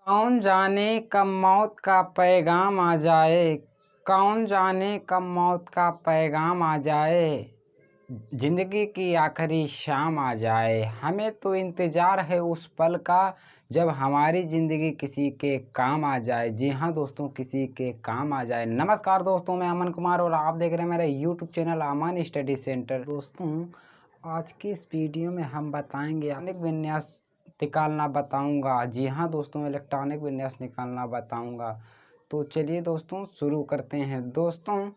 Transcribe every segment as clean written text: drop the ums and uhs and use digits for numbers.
कौन जाने कब मौत का पैगाम आ जाए, कौन जाने कब मौत का पैगाम आ जाए, जिंदगी की आखिरी शाम आ जाए। हमें तो इंतज़ार है उस पल का जब हमारी ज़िंदगी किसी के काम आ जाए। जी हाँ दोस्तों, किसी के काम आ जाए। नमस्कार दोस्तों, मैं अमन कुमार और आप देख रहे हैं मेरा यूट्यूब चैनल अमन स्टडी सेंटर। दोस्तों, आज की इस वीडियो में हम बताएंगे इलेक्ट्रॉनिक विन्यास निकालना बताऊंगा। जी हाँ दोस्तों, इलेक्ट्रॉनिक विन्यास निकालना बताऊंगा। तो चलिए दोस्तों शुरू करते हैं। दोस्तों,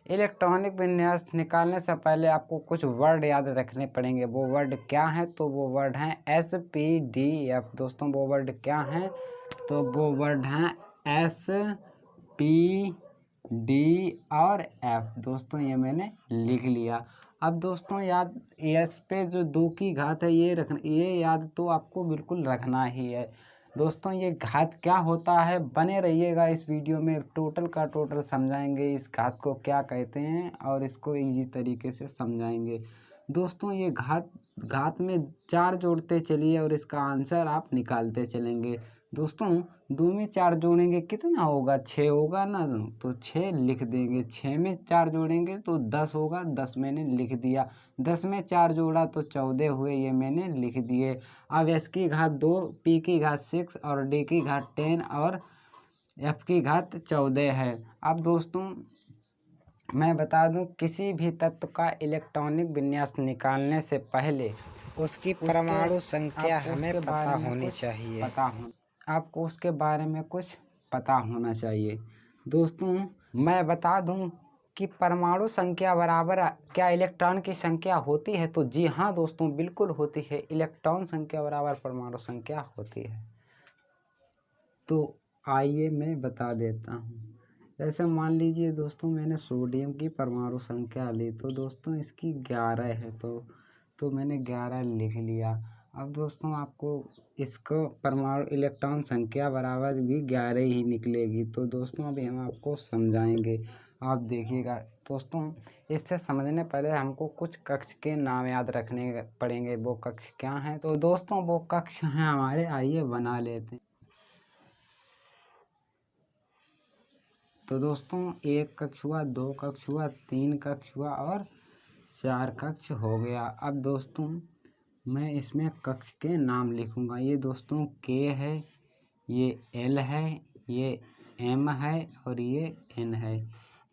इलेक्ट्रॉनिक विन्यास निकालने से पहले आपको कुछ वर्ड याद रखने पड़ेंगे। वो वर्ड क्या हैं? तो वो वर्ड हैं SPDF। दोस्तों, वो वर्ड क्या हैं? तो वो वर्ड हैं SPD और F। दोस्तों, ये मैंने लिख लिया। अब दोस्तों याद, एस पे जो 2 की घात है ये याद तो आपको बिल्कुल रखना ही है। दोस्तों, ये घात क्या होता है, बने रहिएगा इस वीडियो में। टोटल का टोटल समझाएंगे इस घात को क्या कहते हैं और इसको इजी तरीके से समझाएंगे। दोस्तों, ये घात में 4 जोड़ते चलिए और इसका आंसर आप निकालते चलेंगे। दोस्तों, 2 में 4 जोड़ेंगे कितना होगा? 6 होगा ना, तो 6 लिख देंगे। 6 में 4 जोड़ेंगे तो 10 होगा, 10 मैंने लिख दिया। 10 में 4 जोड़ा तो 14 हुए, ये मैंने लिख दिए। अब S की घात 2, P की घात 6 और D की घात 10 और F की घात 14 है। अब दोस्तों मैं बता दूं, किसी भी तत्व का इलेक्ट्रॉनिक विन्यास निकालने से पहले उसकी परमाणु संख्या हमें उसके पता बारे में होनी कुछ चाहिए। आपको उसके बारे में कुछ पता होना चाहिए। दोस्तों, मैं बता दूं कि परमाणु संख्या बराबर क्या इलेक्ट्रॉन की संख्या होती है? तो जी हाँ दोस्तों, बिल्कुल होती है। इलेक्ट्रॉन संख्या बराबर परमाणु संख्या होती है। तो आइए मैं बता देता हूँ। जैसे मान लीजिए दोस्तों, मैंने सोडियम की परमाणु संख्या ली, तो दोस्तों इसकी 11 है, तो मैंने 11 लिख लिया। अब दोस्तों आपको इसको परमाणु इलेक्ट्रॉन संख्या बराबर भी 11 ही निकलेगी। तो दोस्तों अभी हम आपको समझाएंगे, आप देखिएगा। दोस्तों, इससे समझने पहले हमको कुछ कक्ष के नाम याद रखने पड़ेंगे। वो कक्ष क्या हैं? तो दोस्तों वो कक्ष हैं हमारे, आइए बना लेते हैं। तो दोस्तों 1 कक्ष हुआ, 2 कक्ष हुआ, 3 कक्ष हुआ और 4 कक्ष हो गया। अब दोस्तों मैं इसमें कक्ष के नाम लिखूंगा। ये दोस्तों K है, ये L है, ये M है और ये N है।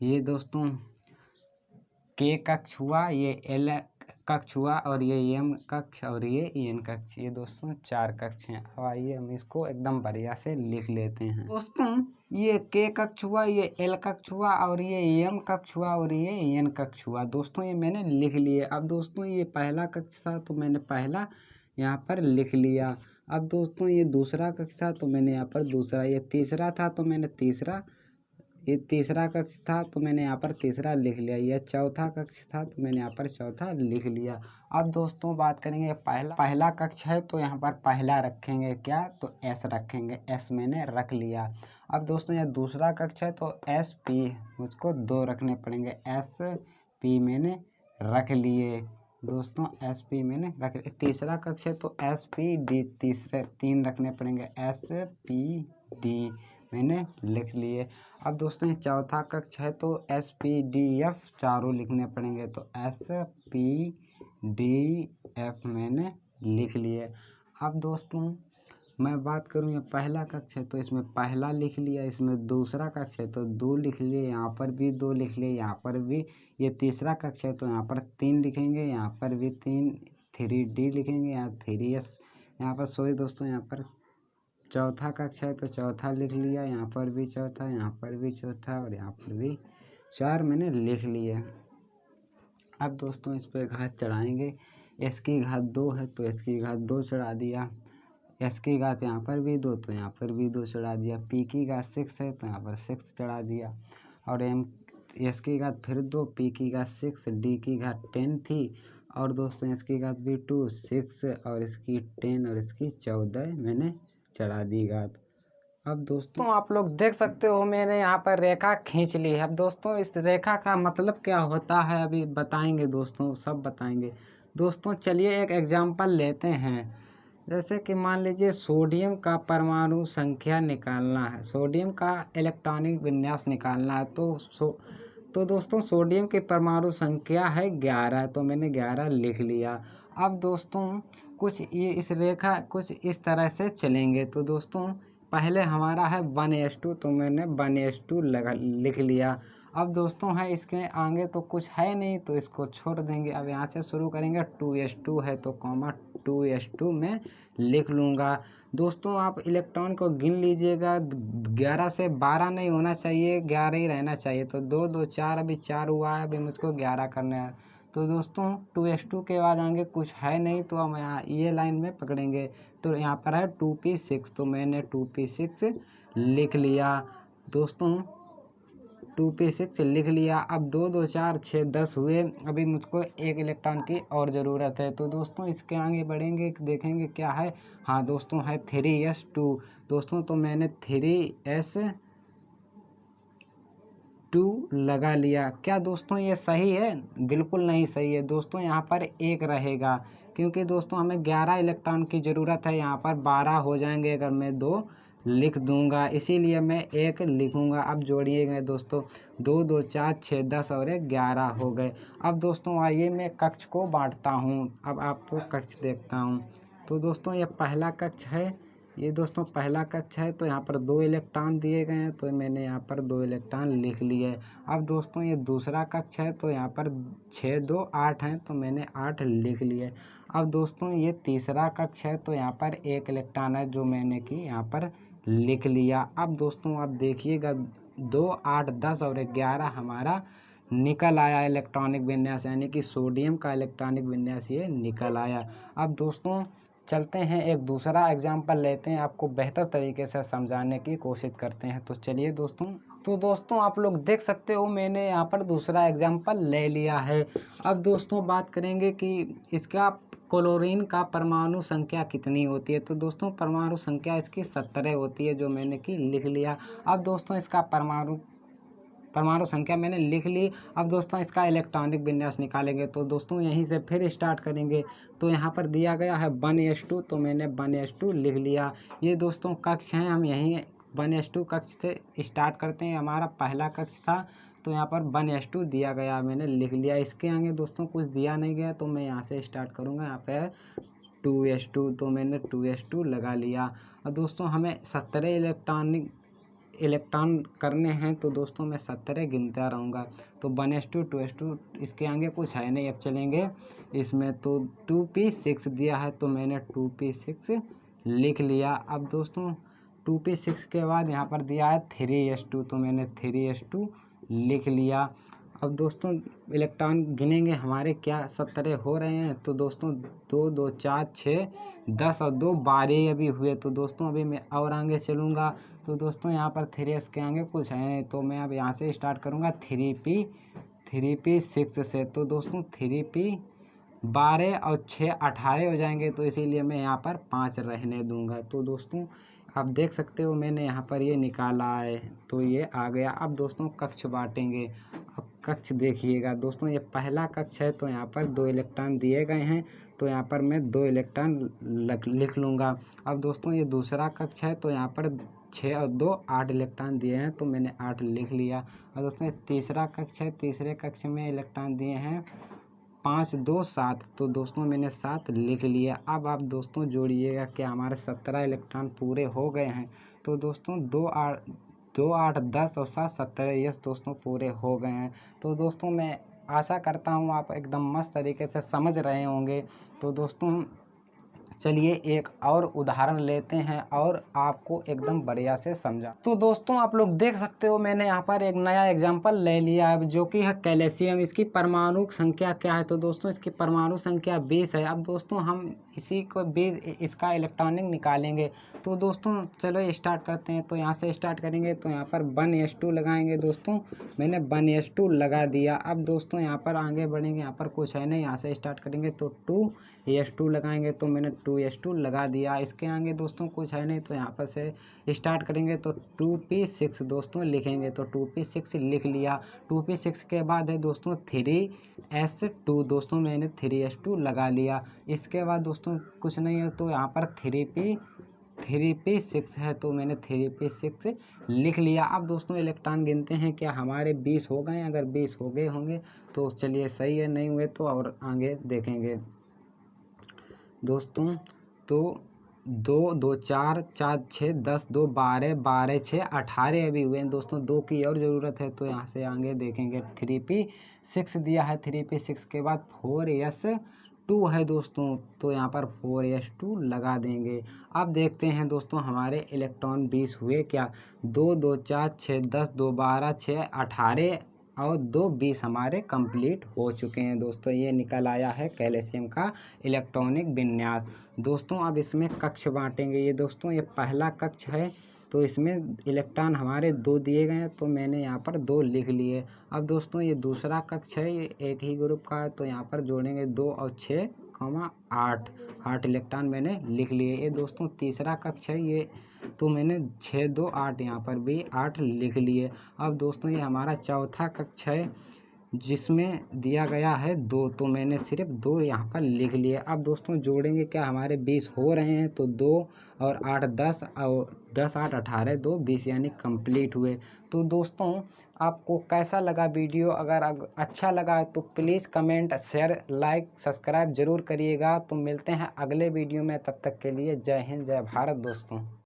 ये दोस्तों K कक्ष हुआ, ये L कक्ष हुआ और ये M कक्ष और ये N कक्ष। ये दोस्तों 4 कक्ष हैं। अब आइए हम इसको एकदम बढ़िया से लिख लेते हैं। दोस्तों, ये K कक्ष हुआ, ये L कक्ष हुआ और ये M कक्ष हुआ और ये N कक्ष हुआ। दोस्तों ये मैंने लिख लिए। अब दोस्तों ये पहला कक्ष था तो मैंने पहला यहाँ पर लिख लिया। अब दोस्तों ये दूसरा कक्ष था तो मैंने यहाँ पर दूसरा, ये तीसरा था तो मैंने तीसरा, ये तीसरा कक्ष था तो मैंने यहाँ पर तीसरा लिख लिया। यह चौथा कक्ष था तो मैंने यहाँ पर चौथा लिख लिया। अब दोस्तों बात करेंगे, पहला कक्ष है तो यहाँ पर पहला रखेंगे क्या? तो S रखेंगे। S मैंने रख लिया। अब दोस्तों यह दूसरा कक्ष है तो SP मुझको 2 रखने पड़ेंगे। SP मैंने रख लिए। दोस्तों SP मैंने रख लिए। तीसरा कक्ष है तो SPD 3 रखने पड़ेंगे। SPD मैंने लिख लिए। अब दोस्तों ये चौथा कक्ष है तो SPDF 4 लिखने पड़ेंगे। तो SPDF मैंने लिख लिए। अब दोस्तों मैं बात करूँ, ये पहला कक्ष है तो इसमें पहला लिख लिया। इसमें दूसरा कक्ष है तो 2 लिख लिए, यहाँ पर भी 2 लिख लिए, यहाँ पर भी। ये तीसरा कक्ष है तो यहाँ पर 3 लिखेंगे, यहाँ पर भी 3D लिखेंगे, यहाँ 3S, यहाँ पर सॉरी दोस्तों, यहाँ पर चौथा कक्ष है तो चौथा लिख लिया, यहाँ पर भी चौथा, यहाँ पर भी चौथा और यहाँ पर भी 4 मैंने लिख लिए। अब दोस्तों इस पर घात चढ़ाएंगे। S की घात 2 है तो S की घात 2 चढ़ा दिया। S की घात यहाँ पर भी 2 तो यहाँ पर भी 2 चढ़ा दिया। P की घात 6 है तो यहाँ पर 6 चढ़ा दिया। और S की घात फिर 2, P की घात 6, D की घात 10 थी और दोस्तों S की घात भी 2, 6 और इसकी 10 और इसकी 14 मैंने चढ़ा दी घात। अब दोस्तों आप लोग देख सकते हो मैंने यहाँ पर रेखा खींच ली है। अब दोस्तों इस रेखा का मतलब क्या होता है अभी बताएंगे दोस्तों, सब बताएंगे। दोस्तों चलिए एक एग्जांपल लेते हैं। जैसे कि मान लीजिए सोडियम का परमाणु संख्या निकालना है, सोडियम का इलेक्ट्रॉनिक विन्यास निकालना है। तो दोस्तों सोडियम की परमाणु संख्या है 11, तो मैंने 11 लिख लिया। अब दोस्तों कुछ ये इस रेखा कुछ इस तरह से चलेंगे। तो दोस्तों पहले हमारा है 1s2, तो मैंने 1s2 लिख लिया। अब दोस्तों है इसके आगे तो कुछ है नहीं, तो इसको छोड़ देंगे। अब यहाँ से शुरू करेंगे। 2s2 है तो कॉमा 2s2 में लिख लूँगा। दोस्तों आप इलेक्ट्रॉन को गिन लीजिएगा, 11 से 12 नहीं होना चाहिए, 11 ही रहना चाहिए। तो 2 2 4, अभी 4 हुआ है, अभी मुझको 11 करना है। तो दोस्तों 2s2 के बाद आगे कुछ है नहीं, तो हम यहाँ ये लाइन में पकड़ेंगे। तो यहाँ पर है 2p6, तो मैंने 2p6 लिख लिया। दोस्तों 2p6 लिख लिया। अब 2 2 4 6 10 हुए, अभी मुझको एक इलेक्ट्रॉन की और ज़रूरत है। तो दोस्तों इसके आगे बढ़ेंगे, देखेंगे क्या है। हाँ दोस्तों है 3s2। दोस्तों तो मैंने 3s2 लगा लिया। क्या दोस्तों ये सही है? बिल्कुल नहीं सही है दोस्तों, यहाँ पर एक रहेगा, क्योंकि दोस्तों हमें 11 इलेक्ट्रॉन की ज़रूरत है, यहाँ पर 12 हो जाएंगे अगर मैं 2 लिख दूंगा, इसीलिए मैं 1 लिखूंगा। अब जोड़िएगा दोस्तों, 2 2 4 6 10 और 1 11 हो गए। अब दोस्तों आइए मैं कक्ष को बांटता हूँ। अब आपको कक्ष देखता हूँ। तो दोस्तों ये पहला कक्ष है, ये दोस्तों पहला कक्ष है। तो यहाँ पर 2 इलेक्ट्रॉन दिए गए हैं, तो मैंने यहाँ पर 2 इलेक्ट्रॉन लिख लिए। अब दोस्तों ये दूसरा कक्ष है, तो यहाँ पर 6 2 8 हैं, तो मैंने 8 लिख लिए। अब दोस्तों ये तीसरा कक्ष है, तो यहाँ पर 1 इलेक्ट्रॉन है, जो मैंने कि यहाँ पर लिख लिया। अब दोस्तों आप देखिएगा 2 8 10 और 11 हमारा निकल आया इलेक्ट्रॉनिक विन्यास, यानी कि सोडियम का इलेक्ट्रॉनिक विन्यास ये निकल आया। अब दोस्तों चलते हैं एक दूसरा एग्जाम्पल लेते हैं, आपको बेहतर तरीके से समझाने की कोशिश करते हैं। तो चलिए दोस्तों, तो दोस्तों आप लोग देख सकते हो मैंने यहाँ पर दूसरा एग्जाम्पल ले लिया है। अब दोस्तों बात करेंगे कि इसका क्लोरीन का परमाणु संख्या कितनी होती है। तो दोस्तों परमाणु संख्या इसकी 17 होती है, जो मैंने कि लिख लिया। अब दोस्तों इसका परमाणु संख्या मैंने लिख ली। अब दोस्तों इसका इलेक्ट्रॉनिक विन्यास निकालेंगे। तो दोस्तों यहीं से फिर स्टार्ट करेंगे। तो यहाँ पर दिया गया है 1s2, तो मैंने 1s2 लिख लिया। ये दोस्तों कक्ष हैं, हम यहीं 1s2 कक्ष से स्टार्ट करते हैं। हमारा पहला कक्ष था, तो यहाँ पर 1s2 दिया गया, मैंने लिख लिया। इसके आगे दोस्तों कुछ दिया नहीं गया, तो मैं यहाँ से स्टार्ट करूँगा। यहाँ पे 2s2, तो मैंने 2s2 लगा लिया। और दोस्तों हमें 17 इलेक्ट्रॉन करने हैं, तो दोस्तों मैं 17 गिनता रहूँगा। तो 1s2 2s2, इसके आगे कुछ है नहीं। अब चलेंगे इसमें, तो 2p6 दिया है, तो मैंने 2p6 लिख लिया। अब दोस्तों 2p6 के बाद यहाँ पर दिया है 3s2, तो मैंने 3s2 लिख लिया। अब दोस्तों इलेक्ट्रॉन गिनेंगे हमारे क्या 17 हो रहे हैं। तो दोस्तों 2 2 4 6 10 और 2 12 अभी हुए। तो दोस्तों अभी मैं और आगे चलूँगा। तो दोस्तों यहाँ पर 3s के आगे कुछ है, तो मैं अब यहाँ से स्टार्ट करूँगा 3p6 से। तो दोस्तों 3p 12 और 6 18 हो जाएंगे, तो इसीलिए मैं यहाँ पर 5 रहने दूँगा। तो दोस्तों आप देख सकते हो मैंने यहाँ पर ये निकाला है, तो ये आ गया। अब दोस्तों कक्ष बांटेंगे। अब कक्ष देखिएगा दोस्तों, ये पहला कक्ष है, तो यहाँ पर 2 इलेक्ट्रॉन दिए गए हैं, तो यहाँ पर मैं 2 इलेक्ट्रॉन लिख लूँगा। अब दोस्तों ये दूसरा कक्ष है, तो यहाँ पर 6 और 2 8 इलेक्ट्रॉन दिए हैं, तो मैंने 8 लिख लिया। और दोस्तों ये तीसरा कक्ष है, तीसरे कक्ष में इलेक्ट्रॉन दिए हैं 5 2 7, तो दोस्तों मैंने 7 लिख लिया। अब आप दोस्तों जोड़िएगा कि हमारे 17 इलेक्ट्रॉन पूरे हो गए हैं। तो दोस्तों 2 8 10 और 7 17, यस दोस्तों पूरे हो गए हैं। तो दोस्तों मैं आशा करता हूँ आप एकदम मस्त तरीके से समझ रहे होंगे। तो दोस्तों चलिए एक और उदाहरण लेते हैं और आपको एकदम बढ़िया से समझा। तो दोस्तों आप लोग देख सकते हो मैंने यहाँ पर एक नया एग्जांपल ले लिया है, जो कि है कैल्शियम। इसकी परमाणु संख्या क्या है? तो दोस्तों इसकी परमाणु संख्या 20 है। अब दोस्तों हम इसी को 20 इसका इलेक्ट्रॉनिक निकालेंगे। तो दोस्तों चलो स्टार्ट करते हैं। तो यहाँ से स्टार्ट करेंगे, तो यहाँ पर 1s2 लगाएंगे। दोस्तों मैंने 1s2 लगा दिया। अब दोस्तों यहाँ पर आगे बढ़ेंगे, यहाँ पर कुछ है नहीं, यहाँ से स्टार्ट करेंगे, तो 2s2 लगाएंगे। तो मैंने 2s2 लगा दिया। इसके आगे दोस्तों कुछ है नहीं, तो यहाँ पर से स्टार्ट करेंगे तो 2p6 दोस्तों लिखेंगे, तो 2p6 लिख लिया। 2p6 के बाद है दोस्तों 3s2 दोस्तों, मैंने 3s2 लगा लिया। इसके बाद दोस्तों कुछ नहीं है, तो यहाँ पर 3p6 है, तो मैंने 3p6 लिख लिया। अब दोस्तों इलेक्ट्रॉन गिनते हैं, क्या हमारे 20 हो गए? अगर 20 हो गए होंगे तो चलिए सही है, नहीं हुए तो और आगे देखेंगे दोस्तों। तो 2 2 4 4 6 10 2 12 12 6 18 अभी हुए हैं दोस्तों, 2 की और ज़रूरत है, तो यहाँ से आगे देखेंगे। 3p6 दिया है, 3p6 के बाद 4s2 है दोस्तों, तो यहाँ पर 4s2 लगा देंगे। अब देखते हैं दोस्तों हमारे इलेक्ट्रॉन 20 हुए क्या? 2 2 4 6 10 2 12 6 18 और 2 20 हमारे कंप्लीट हो चुके हैं दोस्तों। ये निकल आया है कैल्शियम का इलेक्ट्रॉनिक विन्यास दोस्तों। अब इसमें कक्ष बांटेंगे। ये दोस्तों ये पहला कक्ष है, तो इसमें इलेक्ट्रॉन हमारे 2 दिए गए हैं, तो मैंने यहाँ पर 2 लिख लिए। अब दोस्तों ये दूसरा कक्ष है, ये एक ही ग्रुप का है, तो यहाँ पर जोड़ेंगे 2 और 6 8 इलेक्ट्रॉन मैंने लिख लिए। ये दोस्तों तीसरा कक्ष है, ये तो मैंने 6 2 8 यहाँ पर भी 8 लिख लिए। अब दोस्तों ये हमारा चौथा कक्ष है, जिसमें दिया गया है 2, तो मैंने सिर्फ 2 यहाँ पर लिख लिए। अब दोस्तों जोड़ेंगे, क्या हमारे 20 हो रहे हैं? तो 2 और 8 10 और 10 8 18 2 20 यानी कंप्लीट हुए। तो दोस्तों आपको कैसा लगा वीडियो? अगर अच्छा लगा तो please comment share like subscribe ज़रूर करिएगा। तो मिलते हैं अगले वीडियो में, तब तक के लिए जय हिंद जय भारत दोस्तों।